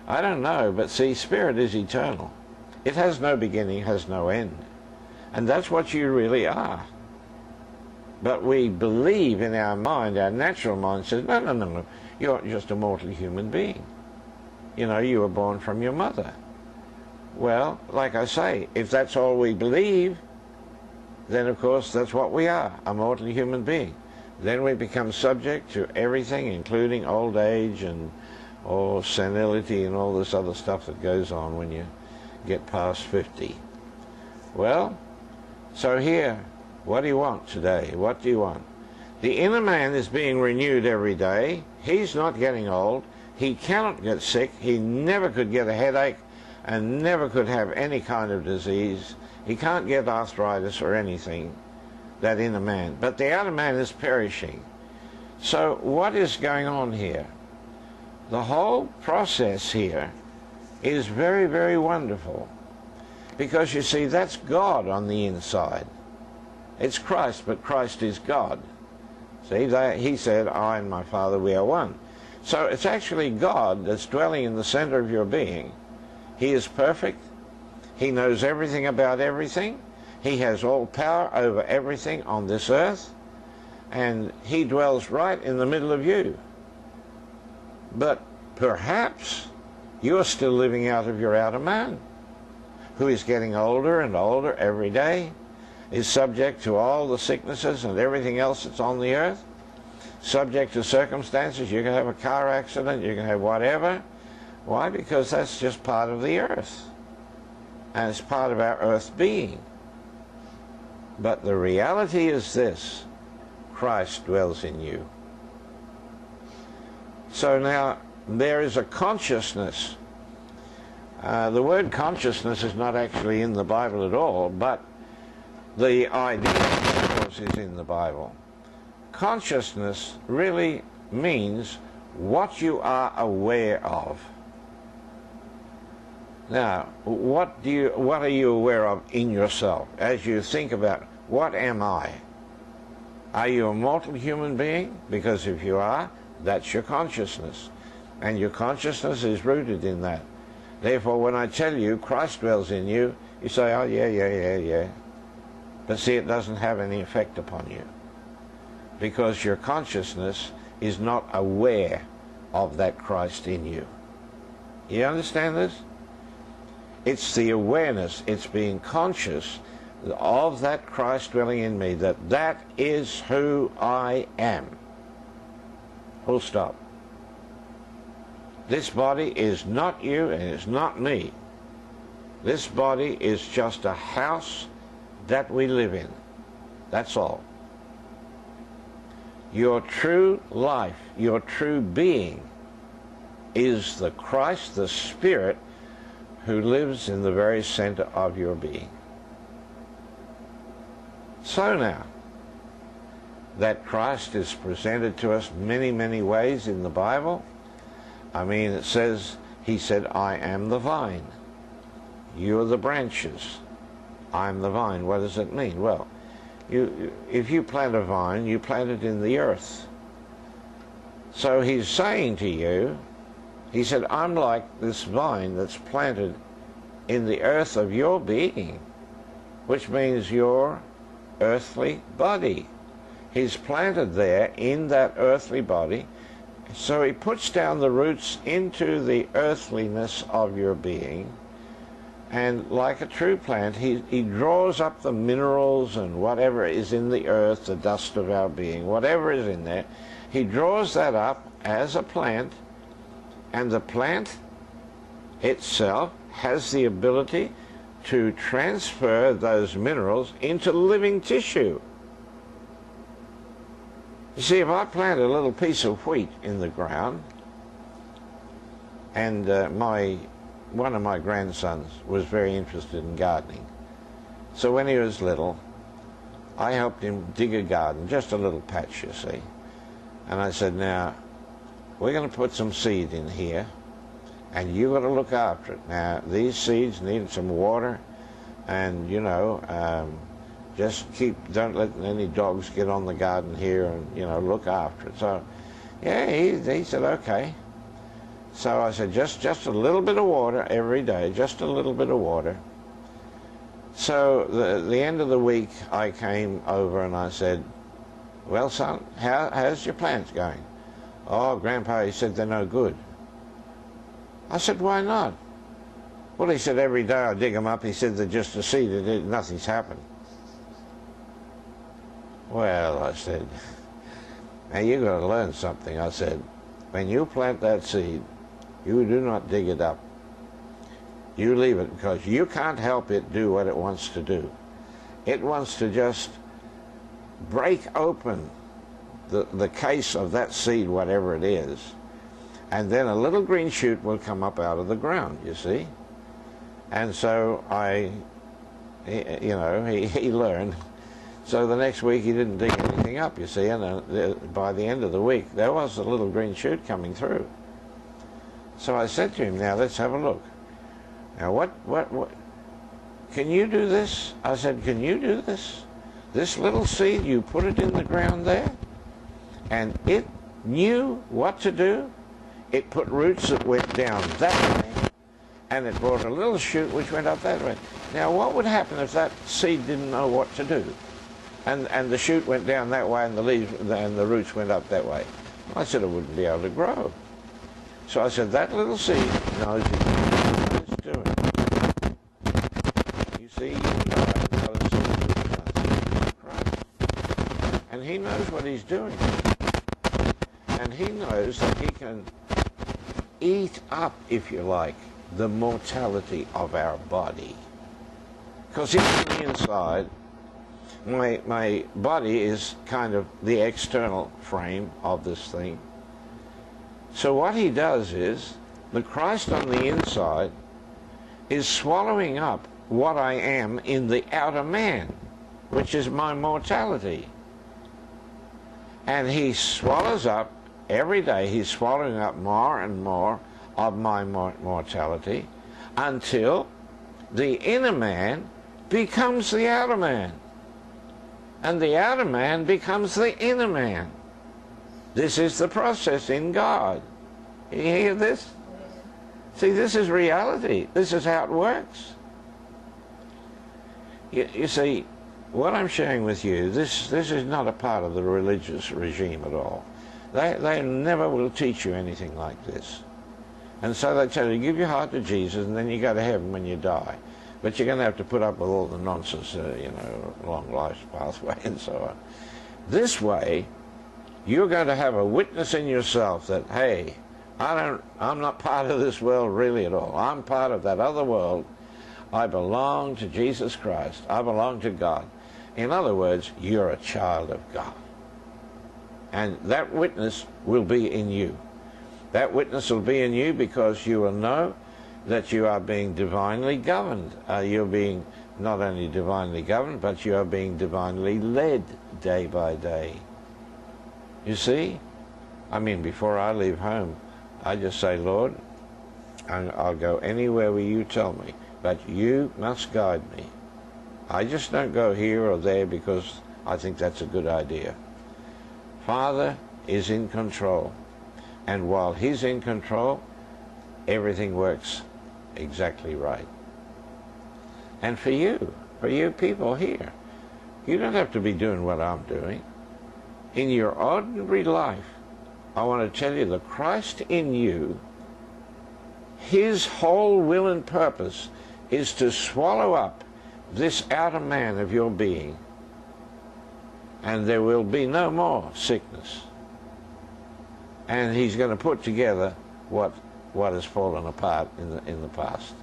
I don't know, but see, spirit is eternal. It has no beginning, has no end. And that's what you really are. But we believe in our mind, our natural mind says, no, no, no, no, you're just a mortal human being. You know, you were born from your mother. Well, like I say, if that's all we believe, then of course that's what we are, a mortal human being. Then we become subject to everything, including old age and senility and all this other stuff that goes on when you get past 50. Well, so here, what do you want today? What do you want? The inner man is being renewed every day. He's not getting old. He cannot get sick. He never could get a headache and never could have any kind of disease. He can't get arthritis or anything, that inner man. But the outer man is perishing. So what is going on here? The whole process here is very, very wonderful. Because you see, that's God on the inside. It's Christ, but Christ is God. See, he said, I and my Father, we are one. So it's actually God that's dwelling in the center of your being. He is perfect. He knows everything about everything. He has all power over everything on this earth. And he dwells right in the middle of you. But perhaps you're still living out of your outer man, who is getting older and older every day, is subject to all the sicknesses and everything else that's on the earth, subject to circumstances. You can have a car accident, you can have whatever. Why? Because that's just part of the earth. And it's part of our earth being. But the reality is this: Christ dwells in you. So now, there is a consciousness. The word consciousness is not actually in the Bible at all, but the idea, of course, is in the Bible. Consciousness really means what you are aware of. Now, what are you aware of in yourself as you think about, what am I? Are you a mortal human being? Because if you are, that's your consciousness. And your consciousness is rooted in that. Therefore, when I tell you Christ dwells in you, you say, oh, yeah. But see, it doesn't have any effect upon you. Because your consciousness is not aware of that Christ in you. You understand this? It's the awareness, it's being conscious of that Christ dwelling in me, that is who I am. Full stop. This body is not you and it's not me. This body is just a house that we live in. That's all. Your true life, your true being, is the Christ, the Spirit, who lives in the very center of your being. So now, that Christ is presented to us many, many ways in the Bible. I mean, it says, he said, I am the vine. You are the branches. I am the vine. What does it mean? Well, if you plant a vine, you plant it in the earth. So he's saying to you, he said, I'm like this vine that's planted in the earth of your being, which means your earthly body. He's planted there in that earthly body. So he puts down the roots into the earthliness of your being, and like a true plant, he draws up the minerals and whatever is in the earth, the dust of our being, whatever is in there, he draws that up as a plant, and the plant itself has the ability to transfer those minerals into living tissue. You see, if I plant a little piece of wheat in the ground, and one of my grandsons was very interested in gardening. So when he was little, I helped him dig a garden, just a little patch, you see. And I said, now, we're going to put some seed in here, and you've got to look after it. Now, these seeds need some water, and, you know, don't let any dogs get on the garden here, and, you know, look after it. So, yeah, he said, okay. So I said, just a little bit of water every day, just a little bit of water. So the end of the week, I came over and I said, well, son, how's your plants going? Oh, Grandpa, he said, they're no good. I said, why not? Well, he said, every day I dig them up. He said, they're just a seed. Nothing's happened. Well, I said, now you've got to learn something. I said, when you plant that seed, you do not dig it up. You leave it, because you can't help it do what it wants to do. It wants to just break open the case of that seed, whatever it is, and then a little green shoot will come up out of the ground, you see. And so he learned. So the next week he didn't dig anything up, you see, and by the end of the week there was a little green shoot coming through. So I said to him, now let's have a look. Now what, can you do this? I said, can you do this? This little seed, you put it in the ground there, and it knew what to do. It put roots that went down that way, and it brought a little shoot which went up that way. Now what would happen if that seed didn't know what to do? And the shoot went down that way, and the leaves and the roots went up that way. I said it wouldn't be able to grow. So I said, that little seed knows what it's doing. You see, and he knows what he's doing. And he knows that he can eat up, if you like, the mortality of our body. Because on the inside, my body is kind of the external frame of this thing. So what he does is, the Christ on the inside is swallowing up what I am in the outer man, which is my mortality. And he swallows up, every day he's swallowing up more and more of my mortality, until the inner man becomes the outer man. And the outer man becomes the inner man. This is the process in God. You hear this? See, this is reality. This is how it works. You see, what I'm sharing with you, this is not a part of the religious regime at all. They never will teach you anything like this. And so they tell you, give your heart to Jesus, and then you go to heaven when you die. But you're going to have to put up with all the nonsense, long life's pathway and so on. This way, you're going to have a witness in yourself that, hey, I'm not part of this world really at all. I'm part of that other world. I belong to Jesus Christ. I belong to God. In other words, you're a child of God. And that witness will be in you. That witness will be in you because you will know that you are being divinely governed. You're being not only divinely governed, but you are being divinely led day by day. You see? I mean, before I leave home, I just say, Lord, I'll go anywhere where you tell me, but you must guide me. I just don't go here or there because I think that's a good idea. Father is in control, and while he's in control, everything works exactly right. And for you people here, you don't have to be doing what I'm doing. In your ordinary life, I want to tell you, the Christ in you, his whole will and purpose is to swallow up this outer man of your being, and there will be no more sickness. And he's going to put together what has fallen apart in the past.